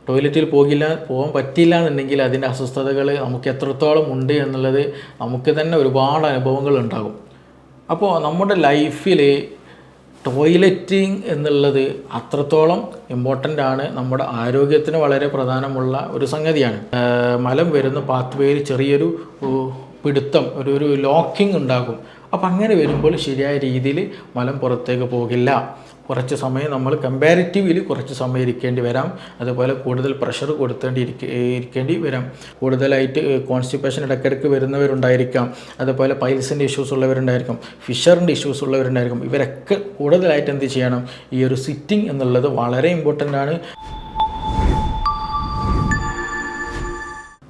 ടോയ്ലറ്റിൽ പോകാൻ പറ്റില്ല എന്നുണ്ടെങ്കിൽ അതിൻ്റെ അസ്വസ്ഥതകൾ നമുക്ക് എത്രത്തോളം ഉണ്ട് എന്നുള്ളത് നമുക്ക് തന്നെ ഒരുപാട് അനുഭവങ്ങൾ ഉണ്ടാകും. അപ്പോൾ നമ്മുടെ ലൈഫിൽ ടോയ്ലറ്റിങ് എന്നുള്ളത് അത്രത്തോളം ഇമ്പോർട്ടൻ്റ് ആണ്, നമ്മുടെ ആരോഗ്യത്തിന് വളരെ പ്രധാനമുള്ള ഒരു സംഗതിയാണ്. മലം വരുന്ന പാത്വേയിൽ ചെറിയൊരു പിടുത്തം, ഒരു ലോക്കിംഗ് ഉണ്ടാകും. അപ്പം അങ്ങനെ വരുമ്പോൾ ശരിയായ രീതിയിൽ മലം പുറത്തേക്ക് പോകില്ല. കുറച്ച് സമയം നമ്മൾ കമ്പാരിറ്റീവ്ലി കുറച്ച് സമയം ഇരിക്കേണ്ടി വരാം. അതുപോലെ കൂടുതൽ പ്രഷർ ഇരിക്കേണ്ടി വരാം. കൂടുതലായിട്ട് കോൺസ്റ്റിപ്പേഷൻ ഇടയ്ക്കിടയ്ക്ക് വരുന്നവരുണ്ടായിരിക്കാം. അതുപോലെ പൈൽസിൻ്റെ ഇഷ്യൂസ് ഉള്ളവരുണ്ടായിരിക്കും, ഫിഷറിൻ്റെ ഇഷ്യൂസ് ഉള്ളവരുണ്ടായിരിക്കും. ഇവരൊക്കെ കൂടുതലായിട്ട് എന്ത് ചെയ്യണം, ഈ ഒരു സിറ്റിംഗ് എന്നുള്ളത് വളരെ ഇമ്പോർട്ടൻ്റ് ആണ്.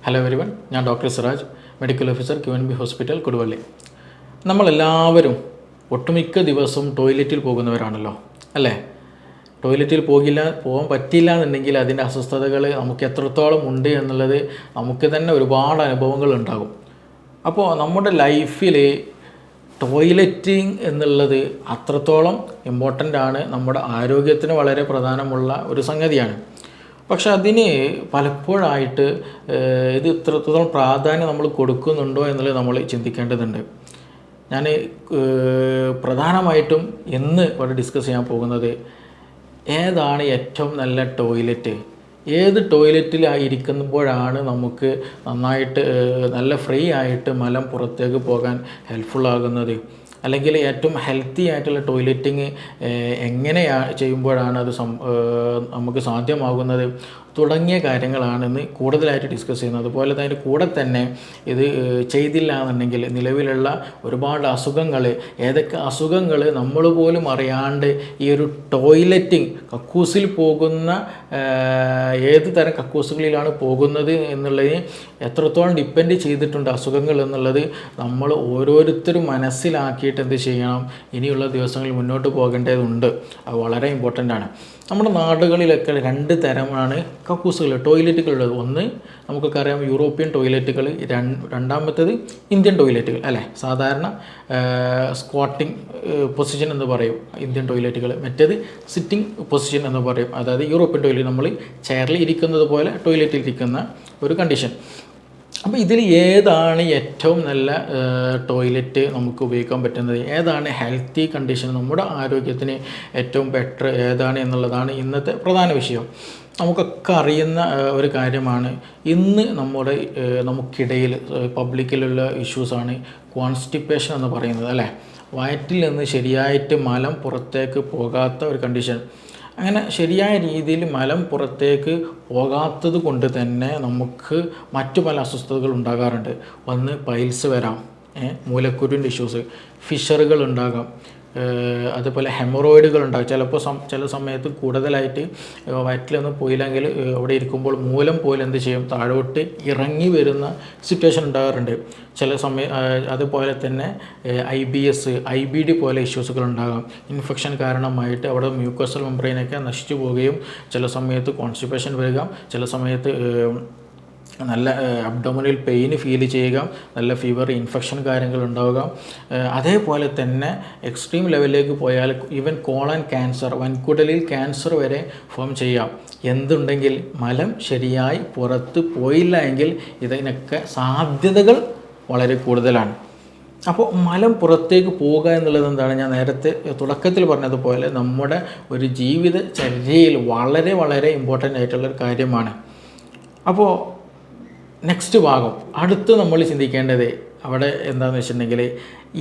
ഹലോ എവരിവൺ, ഞാൻ doctor Siraj, medical officer QNB hospital, Koduvally. നമ്മളെല്ലാവരും ഒട്ടുമിക്ക ദിവസവും ടോയ്ലറ്റിൽ പോകുന്നവരാണല്ലോ, അല്ലേ? ടോയ്ലറ്റിൽ പോകാൻ പറ്റില്ല എന്നുണ്ടെങ്കിൽ അതിൻ്റെ അസ്വസ്ഥതകൾ നമുക്ക് എത്രത്തോളം ഉണ്ട് എന്നുള്ളത് നമുക്ക് തന്നെ ഒരുപാട് അനുഭവങ്ങൾ ഉണ്ടാകും. അപ്പോൾ നമ്മുടെ ലൈഫിൽ ടോയ്ലറ്റിംഗ് എന്നുള്ളത് അത്രത്തോളം ഇമ്പോർട്ടൻ്റ് ആണ്, നമ്മുടെ ആരോഗ്യത്തിന് വളരെ പ്രധാനമുള്ള ഒരു സംഗതിയാണ്. പക്ഷെ അതിന് പലപ്പോഴായിട്ട് ഇത് ഇത്രത്തോളം പ്രാധാന്യം നമ്മൾ കൊടുക്കുന്നുണ്ടോ എന്നുള്ളത് നമ്മൾ ചിന്തിക്കേണ്ടതുണ്ട്. ഞാൻ പ്രധാനമായിട്ടും ഇന്ന് ഇവിടെ ഡിസ്കസ് ചെയ്യാൻ പോകുന്നത് ഏതാണ് ഏറ്റവും നല്ല ടോയ്ലറ്റ്, ഏത് ടോയ്ലറ്റിലായിരിക്കുമ്പോഴാണ് നമുക്ക് നന്നായിട്ട് നല്ല ഫ്രീ ആയിട്ട് മലം പുറത്തേക്ക് പോകാൻ ഹെൽപ്ഫുള്ളാകുന്നത്, അല്ലെങ്കിൽ ഏറ്റവും ഹെൽത്തി ആയിട്ടുള്ള ടോയ്ലറ്റിങ് എങ്ങനെ ചെയ്യുമ്പോഴാണ് അത് നമുക്ക് സാധ്യമാകുന്നത് തുടങ്ങിയ കാര്യങ്ങളാണ് ഇന്ന് കൂടുതലായിട്ട് ഡിസ്കസ് ചെയ്യുന്നത്. അതുപോലെ തന്നെ കൂടെ തന്നെ ഇത് ചെയ്തില്ല എന്നുണ്ടെങ്കിൽ നിലവിലുള്ള ഒരുപാട് അസുഖങ്ങൾ, ഏതൊക്കെ അസുഖങ്ങൾ നമ്മൾ പോലും അറിയാണ്ട് ഈ ഒരു ടോയ്ലറ്റിങ് കക്കൂസിൽ പോകുന്ന ഏത് തരം കക്കൂസുകളിലാണ് പോകുന്നത് എന്നുള്ളത് എത്രത്തോളം ഡിപ്പെൻഡ് ചെയ്തിട്ടുണ്ട് അസുഖങ്ങൾ എന്നുള്ളത് നമ്മൾ ഓരോരുത്തരും മനസ്സിലാക്കിയിട്ട് എന്ത് ചെയ്യണം, ഇനിയുള്ള ദിവസങ്ങളിൽ മുന്നോട്ട് പോകേണ്ടതുണ്ട്. അത് വളരെ ഇമ്പോർട്ടൻ്റ് ആണ്. നമ്മുടെ നാടുകളിലൊക്കെ രണ്ട് തരമാണ് കക്കൂസുകൾ, ടോയ്ലറ്റുകളുള്ളത്. ഒന്ന് നമുക്കൊക്കെ അറിയാം, യൂറോപ്യൻ ടോയ്ലറ്റുകൾ. രണ്ടാമത്തേത് ഇന്ത്യൻ ടോയ്ലറ്റുകൾ, അല്ലേ? സാധാരണ സ്ക്വാട്ടിങ് പൊസിഷൻ എന്ന് പറയും ഇന്ത്യൻ ടോയ്ലറ്റുകൾ. മറ്റേത് സിറ്റിംഗ് പൊസിഷൻ എന്ന് പറയും, അതായത് യൂറോപ്യൻ ടോയ്ലറ്റ്, നമ്മൾ ചെയറിൽ ഇരിക്കുന്നത് പോലെ ടോയ്ലറ്റിൽ ഇരിക്കുന്ന ഒരു കണ്ടീഷൻ. അപ്പോൾ ഇതിൽ ഏതാണ് ഏറ്റവും നല്ല ടോയ്ലറ്റ് നമുക്ക് ഉപയോഗിക്കാൻ പറ്റുന്നത്, ഏതാണ് ഹെൽത്തി കണ്ടീഷൻ, നമ്മുടെ ആരോഗ്യത്തിന് ഏറ്റവും ബെറ്റർ ഏതാണ് എന്നുള്ളതാണ് ഇന്നത്തെ പ്രധാന വിഷയം. നമുക്കൊക്കെ അറിയുന്ന ഒരു കാര്യമാണ്. ഇന്ന് നമുക്കിടയിൽ പബ്ലിക്കിലുള്ള ഇഷ്യൂസാണ് കോൺസ്റ്റിപ്പേഷൻ എന്ന് പറയുന്നത്, അല്ലേ? വയറ്റിൽ നിന്ന് ശരിയായിട്ട് മലം പുറത്തേക്ക് പോകാത്ത ഒരു കണ്ടീഷൻ. അങ്ങനെ ശരിയായ രീതിയിൽ മലം പുറത്തേക്ക് പോകാത്തത് കൊണ്ട് തന്നെ നമുക്ക് മറ്റു പല അസ്വസ്ഥതകൾ ഉണ്ടാകാറുണ്ട്. ഒന്ന് പൈൽസ് വരാം, മൂലക്കുരുവിൻ്റെ ഇഷ്യൂസ്, ഫിഷറുകൾ ഉണ്ടാകാം, അതുപോലെ ഹെമറോയിഡുകൾ ഉണ്ടാകും. ചിലപ്പോൾ ചില സമയത്ത് കൂടുതലായിട്ട് വയറ്റിലൊന്നും പോയില്ലെങ്കിൽ അവിടെ ഇരിക്കുമ്പോൾ മൂലം പോലും എന്ത് ചെയ്യും, താഴോട്ട് ഇറങ്ങി വരുന്ന സിറ്റുവേഷൻ ഉണ്ടാകാറുണ്ട് ചില സമയം. അതുപോലെ തന്നെ IBS, IBD പോലെ ഇഷ്യൂസുകൾ ഉണ്ടാകാം. ഇൻഫെക്ഷൻ കാരണമായിട്ട് അവിടെ മ്യൂക്കോസൽ മെംബ്രെയിനൊക്കെ നശിച്ചു പോവുകയും ചില സമയത്ത് കോൺസ്റ്റിപ്പേഷൻ വരിക, ചില സമയത്ത് നല്ല അബ്ഡോമിനൽ പെയിൻ ഫീൽ ചെയ്യുക, നല്ല ഫീവർ, ഇൻഫെക്ഷൻ കാര്യങ്ങൾ ഉണ്ടാവുക. അതേപോലെ തന്നെ എക്സ്ട്രീം ലെവലിലേക്ക് പോയാൽ ഈവൻ കോളൻ ക്യാൻസർ, വൻകുടലിൽ ക്യാൻസർ വരെ ഫോം ചെയ്യാം. എന്തുണ്ടെങ്കിൽ മലം ശരിയായി പുറത്ത് പോയില്ല എങ്കിൽ ഇതിനൊക്കെ സാധ്യതകൾ വളരെ കൂടുതലാണ്. അപ്പോൾ മലം പുറത്തേക്ക് പോവുക എന്നുള്ളത് എന്താണ്, ഞാൻ നേരത്തെ തുടക്കത്തിൽ പറഞ്ഞതുപോലെ നമ്മുടെ ഒരു ജീവിതചര്യയിൽ വളരെ വളരെ ഇമ്പോർട്ടൻ്റ് ആയിട്ടുള്ളൊരു കാര്യമാണ്. അപ്പോൾ നെക്സ്റ്റ് ഭാഗം അടുത്ത് നമ്മൾ ചിന്തിക്കേണ്ടത് അവിടെ എന്താണെന്ന് വെച്ചിട്ടുണ്ടെങ്കിൽ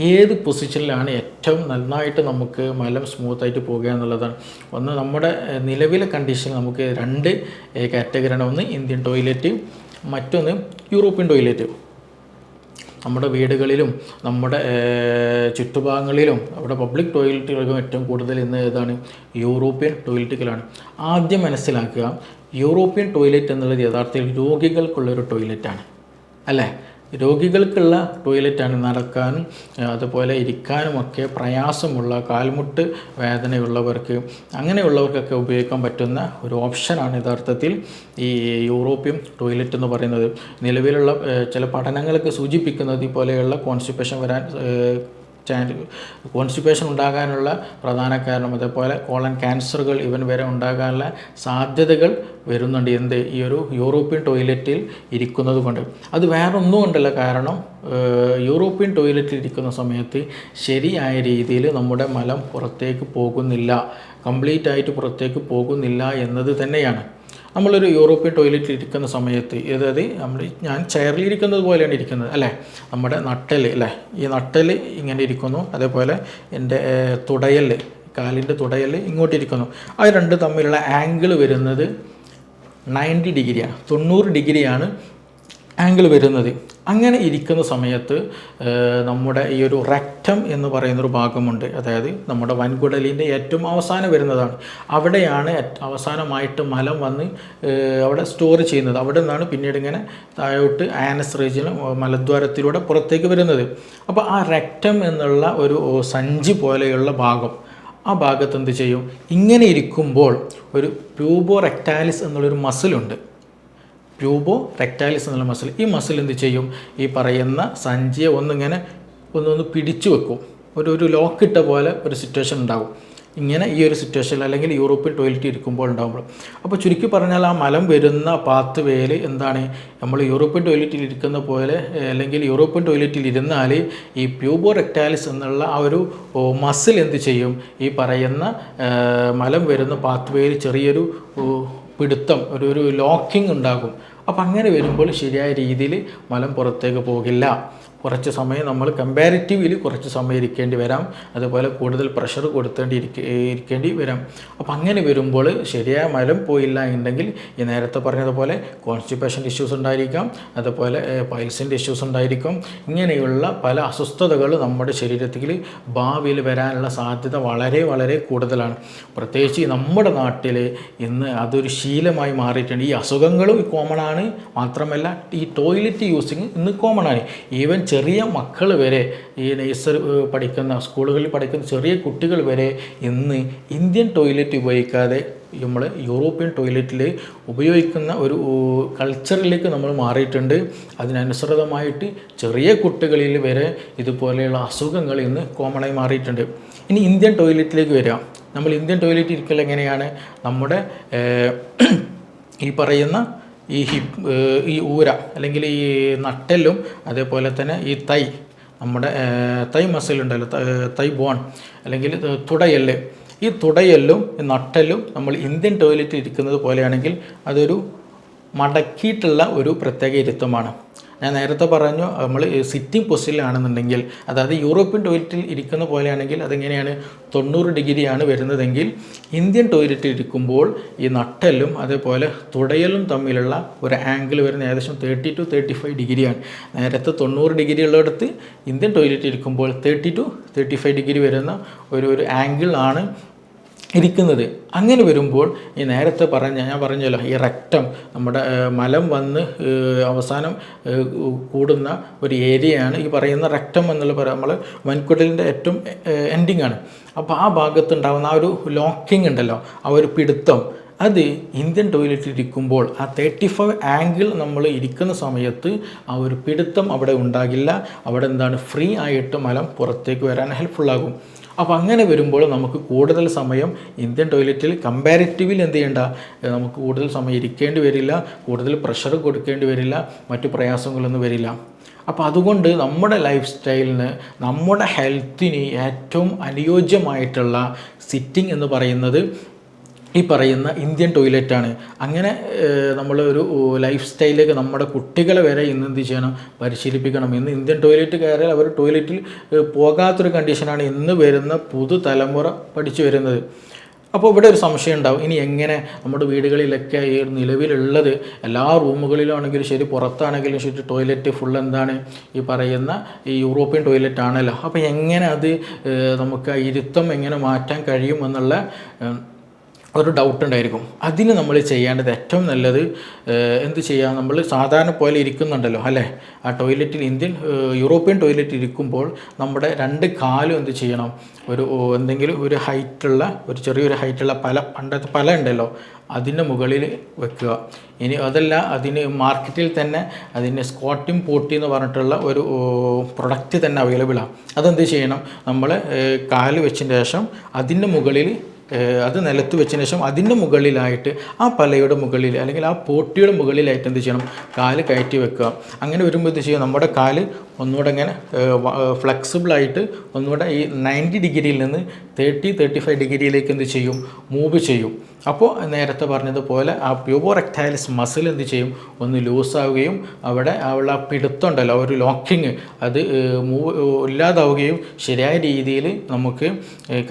ഏത് പൊസിഷനിലാണ് ഏറ്റവും നന്നായിട്ട് നമുക്ക് മലം സ്മൂത്തായിട്ട് പോകുക എന്നുള്ളതാണ്. ഒന്ന് നമ്മുടെ നിലവിലെ കണ്ടീഷൻ നമുക്ക് രണ്ട് കാറ്റഗറിയാണ്. ഒന്ന് ഇന്ത്യൻ ടോയ്ലറ്റ്, മറ്റൊന്ന് യൂറോപ്യൻ ടോയ്ലറ്റ്. നമ്മുടെ വീടുകളിലും നമ്മുടെ ചുറ്റുഭാഗങ്ങളിലും അവിടെ പബ്ലിക് ടോയ്ലറ്റുകൾക്കും ഏറ്റവും കൂടുതൽ ഇന്ന് ഏതാണ്, യൂറോപ്യൻ ടോയ്ലറ്റുകളാണ്. ആദ്യം മനസ്സിലാക്കുക, യൂറോപ്യൻ ടോയ്ലറ്റ് എന്നുള്ളത് യഥാർത്ഥത്തിൽ രോഗികൾക്കുള്ളൊരു ടോയ്ലറ്റാണ്, അല്ലേ? രോഗികൾക്കുള്ള ടോയ്ലറ്റാണ്. നടക്കാനും അതുപോലെ ഇരിക്കാനുമൊക്കെ പ്രയാസമുള്ള, കാൽമുട്ട് വേദനയുള്ളവർക്ക്, അങ്ങനെയുള്ളവർക്കൊക്കെ ഉപയോഗിക്കാൻ പറ്റുന്ന ഒരു ഓപ്ഷനാണ് യഥാർത്ഥത്തിൽ ഈ യൂറോപ്യൻ ടോയ്ലറ്റ് എന്ന് പറയുന്നത്. നിലവിലുള്ള ചില പഠനങ്ങളൊക്കെ സൂചിപ്പിക്കുന്നത് ഇതുപോലെയുള്ള കോൺസ്റ്റിപ്പേഷൻ വരാൻ കോൺസ്റ്റിപ്പേഷൻ ഉണ്ടാകാനുള്ള പ്രധാന കാരണം, അതേപോലെ കോളൻ ക്യാൻസറുകൾ ഇവൻ വരെ ഉണ്ടാകാനുള്ള സാധ്യതകൾ വരുന്നുണ്ട്. എന്ത് ഈ ഒരു യൂറോപ്യൻ ടോയ്ലറ്റിൽ ഇരിക്കുന്നത് കൊണ്ട്. അത് വേറെ ഒന്നും കൊണ്ടല്ല, കാരണം യൂറോപ്യൻ ടോയ്ലറ്റിൽ ഇരിക്കുന്ന സമയത്ത് ശരിയായ രീതിയിൽ നമ്മുടെ മലം പുറത്തേക്ക് പോകുന്നില്ല, കംപ്ലീറ്റ് ആയിട്ട് പുറത്തേക്ക് പോകുന്നില്ല എന്നത് തന്നെയാണ്. നമ്മളൊരു യൂറോപ്യൻ ടോയ്ലറ്റിൽ ഇരിക്കുന്ന സമയത്ത്, അതായത് ഞാൻ ചെയറിൽ ഇരിക്കുന്നത് പോലെയാണ് ഇരിക്കുന്നത് അല്ലേ, നമ്മുടെ നട്ടൽ അല്ലേ, ഈ നട്ടൽ ഇങ്ങനെ ഇരിക്കുന്നു, അതേപോലെ എൻ്റെ തുടയൽ, കാലിൻ്റെ തുടയൽ ഇങ്ങോട്ടിരിക്കുന്നു. അത് രണ്ട് തമ്മിലുള്ള ആംഗിൾ വരുന്നത് 90 ഡിഗ്രിയാണ്, 90 ഡിഗ്രിയാണ് ആംഗിൾ വരുന്നത്. അങ്ങനെ ഇരിക്കുന്ന സമയത്ത് നമ്മുടെ ഈ ഒരു റെക്റ്റം എന്ന് പറയുന്നൊരു ഭാഗമുണ്ട്, അതായത് നമ്മുടെ വൻകുടലിൻ്റെ ഏറ്റവും അവസാനം വരുന്നതാണ്. അവിടെയാണ് അവസാനമായിട്ട് മലം വന്ന് അവിടെ സ്റ്റോർ ചെയ്യുന്നത്. അവിടെ നിന്നാണ് പിന്നീട് ഇങ്ങനെ താഴോട്ട് ആനസ് റീജിയൻ മലദ്വാരത്തിലൂടെ പുറത്തേക്ക് വരുന്നത്. അപ്പോൾ ആ റെക്റ്റം എന്നുള്ള ഒരു സഞ്ചി പോലെയുള്ള ഭാഗം, ആ ഭാഗത്ത് എന്ത് ചെയ്യും, ഇങ്ങനെ ഇരിക്കുമ്പോൾ ഒരു പ്യൂബോ റെക്റ്റാലിസ് എന്നുള്ളൊരു മസിലുണ്ട്. പ്യൂബോ റെക്റ്റാലിസ് എന്നുള്ള മസിൽ, ഈ മസിൽ എന്ത് ചെയ്യും, ഈ പറയുന്ന സഞ്ചിയെ ഒന്നിങ്ങനെ ഒന്ന് പിടിച്ചു വെക്കും. ഒരു ലോക്കിട്ട പോലെ ഒരു സിറ്റുവേഷൻ ഉണ്ടാകും. ഇങ്ങനെ ഈ ഒരു സിറ്റുവേഷനിൽ അല്ലെങ്കിൽ യൂറോപ്യൻ ടോയ്ലറ്റ് ഇരിക്കുമ്പോൾ ഉണ്ടാകുമ്പോൾ. അപ്പോൾ ചുരുക്കി പറഞ്ഞാൽ ആ മലം വരുന്ന പാത്ത് വേയിൽ എന്താണ്, നമ്മൾ യൂറോപ്യൻ ടോയ്ലറ്റിൽ ഇരിക്കുന്ന പോലെ അല്ലെങ്കിൽ യൂറോപ്യൻ ടോയ്ലറ്റിൽ ഇരുന്നാൽ ഈ പ്യൂബോ റെക്റ്റാലിസ് എന്നുള്ള ആ ഒരു മസിൽ എന്ത് ചെയ്യും, ഈ പറയുന്ന മലം വരുന്ന പാത്ത് വേയിൽ ചെറിയൊരു പിടുത്തം, ഒരു ലോക്കിംഗ് ഉണ്ടാകും. അപ്പം അങ്ങനെ വരുമ്പോൾ ശരിയായ രീതിയിൽ മലം പുറത്തേക്ക് പോകില്ല. കുറച്ച് സമയം നമ്മൾ കമ്പാരിറ്റീവ്ലി കുറച്ച് സമയം ഇരിക്കേണ്ടി വരാം, അതുപോലെ കൂടുതൽ പ്രഷർ ഇരിക്കേണ്ടി വരാം. അപ്പോൾ അങ്ങനെ വരുമ്പോൾ ശരിയായ മലം പോയില്ല എന്നുണ്ടെങ്കിൽ ഈ നേരത്തെ പറഞ്ഞതുപോലെ കോൺസ്റ്റിപ്പേഷൻ ഇഷ്യൂസ് ഉണ്ടായിരിക്കാം, അതുപോലെ പൈൽസിൻ്റെ ഇഷ്യൂസ് ഉണ്ടായിരിക്കും. ഇങ്ങനെയുള്ള പല അസ്വസ്ഥതകൾ നമ്മുടെ ശരീരത്തിൽ ഭാവിയിൽ വരാനുള്ള സാധ്യത വളരെ വളരെ കൂടുതലാണ്. പ്രത്യേകിച്ച് നമ്മുടെ നാട്ടിൽ ഇന്ന് അതൊരു ശീലമായി മാറിയിട്ടുണ്ട്. ഈ അസുഖങ്ങളും കോമൺ ആണ്, മാത്രമല്ല ഈ ടോയ്ലറ്റ് യൂസിങ് ഇന്ന് കോമൺ ആണ്. ഈവൻ ചെറിയ മക്കൾ വരെ, ഈ നഴ്സറി പഠിക്കുന്ന സ്കൂളുകളിൽ പഠിക്കുന്ന ചെറിയ കുട്ടികൾ വരെ ഇന്ന് ഇന്ത്യൻ ടോയ്ലറ്റ് ഉപയോഗിക്കാതെ നമ്മൾ യൂറോപ്യൻ ടോയ്ലറ്റിൽ ഉപയോഗിക്കുന്ന ഒരു കൾച്ചറിലേക്ക് നമ്മൾ മാറിയിട്ടുണ്ട്. അതിനനുസൃതമായിട്ട് ചെറിയ കുട്ടികളിൽ വരെ ഇതുപോലെയുള്ള അസുഖങ്ങൾ ഇന്ന് കോമണായി മാറിയിട്ടുണ്ട്. ഇനി ഇന്ത്യൻ ടോയ്ലറ്റിലേക്ക് വരിക. നമ്മൾ ഇന്ത്യൻ ടോയ്ലറ്റ് ഇരിക്കൽ എങ്ങനെയാണ്, നമ്മുടെ ഈ പറയുന്ന ഈ ഊര അല്ലെങ്കിൽ ഈ നട്ടെല്ലും അതേപോലെ തന്നെ ഈ നമ്മുടെ തൈ മസിലുണ്ടല്ലോ, തൈ ബോൺ അല്ലെങ്കിൽ തുടയെല്ല്, ഈ തുടയെല്ലും നട്ടെല്ലും നമ്മൾ ഇന്ത്യൻ ടോയ്ലറ്റിൽ ഇരിക്കുന്നത് പോലെയാണെങ്കിൽ അതൊരു മടക്കിയിട്ടുള്ള ഒരു പ്രത്യേക ഇരുത്തമാണ്. ഞാൻ നേരത്തെ പറഞ്ഞു, നമ്മൾ സിറ്റിംഗ് പൊസിഷനിലാണെന്നുണ്ടെങ്കിൽ, അതായത് യൂറോപ്യൻ ടോയ്ലറ്റിൽ ഇരിക്കുന്ന പോലെയാണെങ്കിൽ അതെങ്ങനെയാണ് 90 ഡിഗ്രിയാണ് വരുന്നതെങ്കിൽ, ഇന്ത്യൻ ടോയ്ലറ്റിൽ ഇരിക്കുമ്പോൾ ഈ നട്ടെല്ലും അതേപോലെ തുടയലും തമ്മിലുള്ള ഒരു ആംഗിൾ വരുന്ന ഏകദേശം 30 to 35 ഡിഗ്രിയാണ്. നേരത്തെ 90 ഡിഗ്രി ഉള്ളിടത്ത് ഇന്ത്യൻ ടോയ്ലറ്റിൽ ഇരിക്കുമ്പോൾ 30 to 35 ഡിഗ്രി വരുന്ന ഒരു ആംഗിൾ ആണ് ഇരിക്കുന്നത്. അങ്ങനെ വരുമ്പോൾ ഈ നേരത്തെ ഞാൻ പറഞ്ഞല്ലോ, ഈ റെക്റ്റം നമ്മുടെ മലം വന്ന് അവസാനം കൂടുന്ന ഒരു ഏരിയയാണ് ഈ പറയുന്ന റെക്റ്റം എന്നുള്ള നമ്മൾ വൻകുടലിൻ്റെ ഏറ്റവും എൻഡിങ് ആണ്. അപ്പോൾ ആ ഭാഗത്തുണ്ടാകുന്ന ആ ഒരു ലോക്കിംഗ് ഉണ്ടല്ലോ, ആ ഒരു പിടുത്തം, അത് ഇന്ത്യൻ ടോയ്ലറ്റിൽ ഇരിക്കുമ്പോൾ ആ 35 ആംഗിൾ നമ്മൾ ഇരിക്കുന്ന സമയത്ത് ആ ഒരു പിടുത്തം അവിടെ ഉണ്ടാകില്ല. അവിടെ എന്താണ്, ഫ്രീ ആയിട്ട് മലം പുറത്തേക്ക് വരാൻ ഹെൽപ്ഫുള്ളാകും. അപ്പോൾ അങ്ങനെ വരുമ്പോൾ നമുക്ക് കൂടുതൽ സമയം ഇന്ത്യൻ ടോയ്ലറ്റിൽ കമ്പാരിറ്റീവ്ലി എന്ത് ചെയ്യേണ്ട, നമുക്ക് കൂടുതൽ സമയം ഇരിക്കേണ്ടി വരില്ല, കൂടുതൽ പ്രഷർ കൊടുക്കേണ്ടി വരില്ല, മറ്റു പ്രയാസങ്ങളൊന്നും വരില്ല. അപ്പോൾ അതുകൊണ്ട് നമ്മുടെ ലൈഫ് സ്റ്റൈലിന്, നമ്മുടെ ഹെൽത്തിന് ഏറ്റവും അനുയോജ്യമായിട്ടുള്ള സിറ്റിംഗ് എന്ന് പറയുന്നത് ഈ പറയുന്ന ഇന്ത്യൻ ടോയ്ലറ്റാണ്. അങ്ങനെ നമ്മളൊരു ലൈഫ് സ്റ്റൈലിലേക്ക് നമ്മുടെ കുട്ടികളെ വരെ ഇന്ന് എന്ത് ചെയ്യണം, പരിശീലിപ്പിക്കണം. ഇന്ന് ഇന്ത്യൻ ടോയ്ലറ്റ് കയറിയാൽ അവർ ടോയ്ലറ്റിൽ പോകാത്തൊരു കണ്ടീഷനാണ് ഇന്ന് വരുന്ന പുതുതലമുറ പഠിച്ചു വരുന്നത്. അപ്പോൾ ഇവിടെ ഒരു സംശയം ഉണ്ടാവും, ഇനി എങ്ങനെ നമ്മുടെ വീടുകളിലൊക്കെ ഈ നിലവിലുള്ളത് എല്ലാ റൂമുകളിലും ആണെങ്കിലും ശരി, പുറത്താണെങ്കിലും ശരി, ടോയ്ലറ്റ് ഫുൾ എന്താണ് ഈ പറയുന്ന ഈ യൂറോപ്യൻ ടോയ്ലറ്റ് ആണല്ലോ. അപ്പോൾ എങ്ങനെ അത് നമുക്ക് ഇരുത്തം എങ്ങനെ മാറ്റാൻ കഴിയുമെന്നുള്ള ഒരു ഡൗട്ട് ഉണ്ടായിരിക്കും. അതിന് നമ്മൾ ചെയ്യേണ്ടത് ഏറ്റവും നല്ലത് എന്ത് ചെയ്യുക, നമ്മൾ സാധാരണ പോലെ ഇരിക്കുന്നുണ്ടല്ലോ അല്ലേ, ആ ടോയ്ലറ്റിൽ യൂറോപ്യൻ ടോയ്ലറ്റിൽ ഇരിക്കുമ്പോൾ നമ്മുടെ 2 കാലും എന്ത് ചെയ്യണം, എന്തെങ്കിലും ഒരു ഹൈറ്റുള്ള ചെറിയൊരു ഹൈറ്റുള്ള പണ്ടത്തെ പല ഉണ്ടല്ലോ അതിൻ്റെ മുകളിൽ വെക്കുക. ഇനി അതല്ല, അതിന് മാർക്കറ്റിൽ തന്നെ അതിന് സ്ക്വാട്ടിംഗ് പോട്ടി എന്ന് പറഞ്ഞിട്ടുള്ള ഒരു പ്രൊഡക്റ്റ് തന്നെ അവൈലബിളാണ്. അതെന്ത് ചെയ്യണം, നമ്മൾ കാല് വെച്ചതിന് ശേഷം അതിൻ്റെ മുകളിൽ അത് നിലത്ത് വെച്ചതിന് ശേഷം അതിൻ്റെ മുകളിലായിട്ട് ആ പലയുടെ മുകളിൽ അല്ലെങ്കിൽ ആ പോട്ടിയുടെ മുകളിലായിട്ട് എന്ത് ചെയ്യണം, കാല് കയറ്റി വെക്കുക. അങ്ങനെ വരുമ്പോൾ എന്ത് ചെയ്യും, നമ്മുടെ കാല് ഒന്നുകൂടെ ഇങ്ങനെ ഫ്ലെക്സിബിളായിട്ട് ഒന്നുകൂടെ ഈ 90 ഡിഗ്രിയിൽ നിന്ന് 30-35 ഡിഗ്രിയിലേക്ക് എന്ത് ചെയ്യും, മൂവ് ചെയ്യും. അപ്പോൾ നേരത്തെ പറഞ്ഞതുപോലെ ആ പ്യൂബോറെക്ടൈലിസ് മസിൽ എന്ത് ചെയ്യും, ഒന്ന് ലൂസാവുകയും അവിടെ ആ പിടുത്തം ഉണ്ടല്ലോ, ഒരു ലോക്കിങ് അത് ഇല്ലാതാവുകയും ശരിയായ രീതിയിൽ നമുക്ക്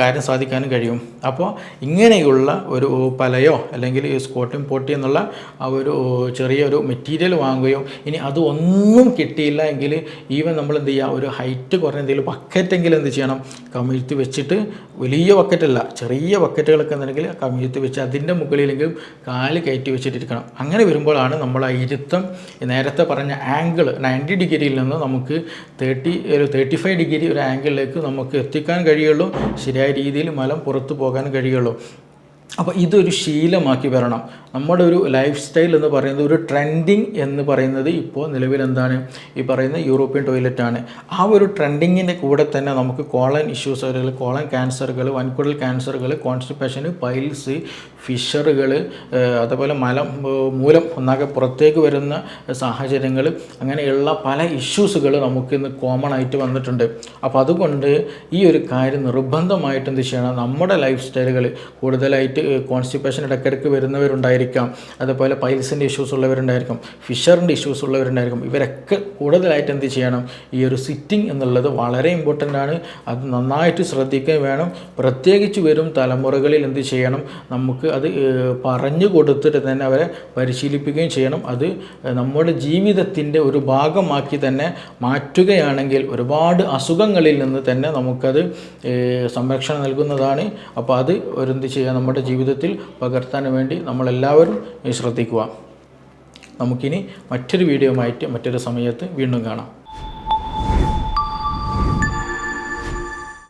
കാര്യം സാധിക്കാനും കഴിയും. അപ്പോൾ ഇങ്ങനെയുള്ള ഒരു പലയോ അല്ലെങ്കിൽ സ്ക്വാട്ടിംഗ് പോട്ടി എന്നുള്ള ആ ഒരു ചെറിയൊരു മെറ്റീരിയൽ വാങ്ങുകയോ, ഇനി അത് ഒന്നും കിട്ടിയില്ല എങ്കിൽ ഈവൻ നമ്മൾ എന്ത് ചെയ്യുക, ഒരു ഹൈറ്റ് കുറഞ്ഞ എന്തെങ്കിലും ബക്കറ്റെങ്കിലും എന്ത് ചെയ്യണം, കമിഴ്ത്തി വെച്ചിട്ട്, വലിയ ബക്കറ്റല്ല ചെറിയ ബക്കറ്റുകളൊക്കെ ഉണ്ടെങ്കിൽ കമിഴ്ത്തി വെച്ച് അതിൻ്റെ മുകളിലെങ്കിലും കാല് കയറ്റി വെച്ചിട്ടിരിക്കണം. അങ്ങനെ വരുമ്പോഴാണ് നമ്മൾ ആ ഇരുത്തം നേരത്തെ പറഞ്ഞ ആംഗിൾ 90 ഡിഗ്രിയിൽ നിന്ന് നമുക്ക് 35 ഡിഗ്രി ഒരു ആംഗിളിലേക്ക് നമുക്ക് എത്തിക്കാൻ കഴിയുള്ളൂ, ശരിയായ രീതിയിൽ മലം പുറത്തു പോകാൻ കഴിയുള്ളൂ. അപ്പോൾ ഇതൊരു ശീലമാക്കി വരണം. നമ്മുടെ ഒരു ലൈഫ് സ്റ്റൈൽ എന്ന് പറയുന്നത്, ഒരു ട്രെൻഡിങ് എന്ന് പറയുന്നത് ഇപ്പോൾ നിലവിൽ എന്താണ്, ഈ പറയുന്ന യൂറോപ്യൻ ടോയ്ലറ്റാണ്. ആ ഒരു ട്രെൻഡിങ്ങിൻ്റെ കൂടെ തന്നെ നമുക്ക് കോളൻ ഇഷ്യൂസ്, അല്ലെങ്കിൽ കോളൻ ക്യാൻസറുകൾ, വൻകുടൽ ക്യാൻസറുകൾ, കോൺസ്റ്റിപ്പേഷന്, പൈൽസ്, ഫിഷറുകൾ, അതുപോലെ മൂലം ഒന്നാകെ പുറത്തേക്ക് വരുന്ന സാഹചര്യങ്ങൾ, അങ്ങനെയുള്ള പല ഇഷ്യൂസുകൾ നമുക്കിന്ന് കോമൺ ആയിട്ട് വന്നിട്ടുണ്ട്. അപ്പോൾ അതുകൊണ്ട് ഈ ഒരു കാര്യം നിർബന്ധമായിട്ട് എന്ത് ചെയ്യണം, നമ്മുടെ ലൈഫ് സ്റ്റൈലുകൾ കൂടുതലായിട്ട് കോൺസ്റ്റിപ്പേഷൻ ഇടയ്ക്കിടയ്ക്ക് വരുന്നവരുണ്ടായിരിക്കാം, അതുപോലെ പൈൽസിൻ്റെ ഇഷ്യൂസ് ഉള്ളവരുണ്ടായിരിക്കും, ഫിഷറിൻ്റെ ഇഷ്യൂസ് ഉള്ളവരുണ്ടായിരിക്കും. ഇവരൊക്കെ കൂടുതലായിട്ട് എന്ത് ചെയ്യണം, ഈ ഒരു സിറ്റിംഗ് എന്നുള്ളത് വളരെ ഇമ്പോർട്ടൻ്റ് ആണ്. അത് നന്നായിട്ട് ശ്രദ്ധിക്കാൻ വേണം. പ്രത്യേകിച്ച് വരും തലമുറകളിൽ എന്ത് ചെയ്യണം, നമുക്ക് അത് പറഞ്ഞു കൊടുത്തിട്ട് തന്നെ അവരെ പരിശീലിപ്പിക്കുകയും ചെയ്യണം. അത് നമ്മുടെ ജീവിതത്തിൻ്റെ ഒരു ഭാഗമാക്കി തന്നെ മാറ്റുകയാണെങ്കിൽ ഒരുപാട് അസുഖങ്ങളിൽ നിന്ന് തന്നെ നമുക്കത് സംരക്ഷണം നൽകുന്നതാണ്. അപ്പോൾ അത് എന്ത് ചെയ്യുക, നമ്മുടെ ജീവിതത്തിൽ പകർത്താൻ വേണ്ടി നമ്മളെല്ലാവരും ശ്രദ്ധിക്കുക. നമുക്കിനി മറ്റൊരു വീഡിയോ ആയിട്ട് മറ്റൊരു സമയത്ത് വീണ്ടും കാണാം.